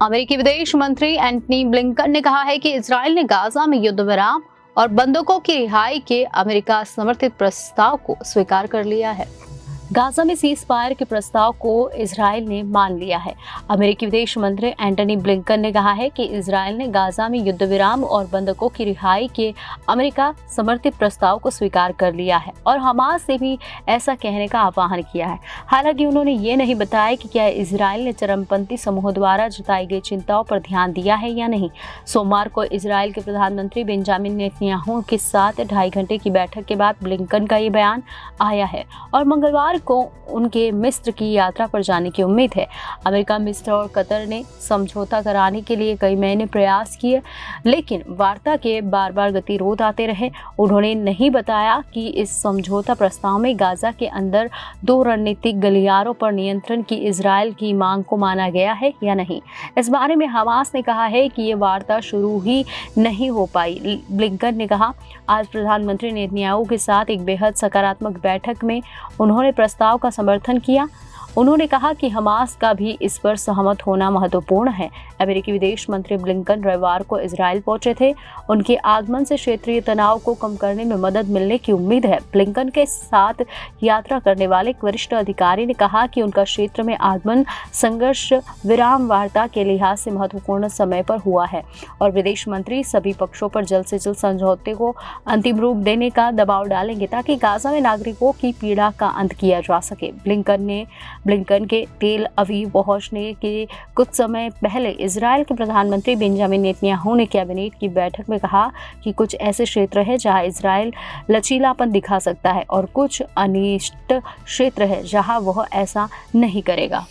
अमेरिकी विदेश मंत्री एंटनी ब्लिंकन ने कहा है कि इजरायल ने गाजा में युद्ध विराम और बंधकों की रिहाई के अमेरिका समर्थित प्रस्ताव को स्वीकार कर लिया है। गाजा में सीज फायर के प्रस्ताव को इजरायल ने मान लिया है। अमेरिकी विदेश मंत्री एंटनी ब्लिंकन ने कहा है कि इजरायल ने गाजा में युद्ध विराम और बंधकों की रिहाई के अमेरिका समर्थित प्रस्ताव को स्वीकार कर लिया है और हमास से भी ऐसा कहने का आह्वान किया है। हालांकि उन्होंने ये नहीं बताया कि क्या इजरायल ने चरमपंथी समूहों द्वारा जताई गई चिंताओं पर ध्यान दिया है या नहीं। सोमवार को इजरायल के प्रधानमंत्री बेंजामिन नेतन्याहू के साथ 2.5 घंटे की बैठक के बाद ब्लिंकन का ये बयान आया है और मंगलवार को उनके मिस्र की यात्रा पर जाने की उम्मीद है। अमेरिका, मिस्र और कतर ने समझौता कराने के लिए कई महीने प्रयास किए, लेकिन वार्ता के बार गतिरोध आते रहे। उन्होंने नहीं बताया कि इस समझौता प्रस्ताव में गाजा के अंदर 2 रणनीतिक गलियारों पर नियंत्रण की इजरायल की मांग को माना गया है या नहीं। इस बारे में हमास ने कहा है कि ये वार्ता शुरू ही नहीं हो पाई। ब्लिंकन ने कहा, आज प्रधानमंत्री नेतन्याहू के साथ एक बेहद सकारात्मक बैठक में उन्होंने प्रस्ताव का समर्थन किया। उन्होंने कहा कि हमास का भी इस पर सहमत होना महत्वपूर्ण है। अमेरिकी विदेश मंत्री ब्लिंकन रविवार को इजरायल पहुंचे थे। उनके आगमन से क्षेत्रीय तनाव को कम करने में मदद मिलने की उम्मीद है। ब्लिंकन के साथ यात्रा करने वाले एक वरिष्ठ अधिकारी ने कहा कि उनका क्षेत्र में आगमन संघर्ष विराम वार्ता के लिहाज से महत्वपूर्ण समय पर हुआ है और विदेश मंत्री सभी पक्षों पर जल्द से जल्द समझौते को अंतिम रूप देने का दबाव डालेंगे ताकि गाजा में नागरिकों की पीड़ा का अंत किया जा सके। ब्लिंकन के तेल अवीव पहुंचने के कुछ समय पहले इजरायल के प्रधानमंत्री बेंजामिन नेतन्याहू ने कैबिनेट की बैठक में कहा कि कुछ ऐसे क्षेत्र हैं जहां इजरायल लचीलापन दिखा सकता है और कुछ अनिष्ट क्षेत्र है जहां वह ऐसा नहीं करेगा।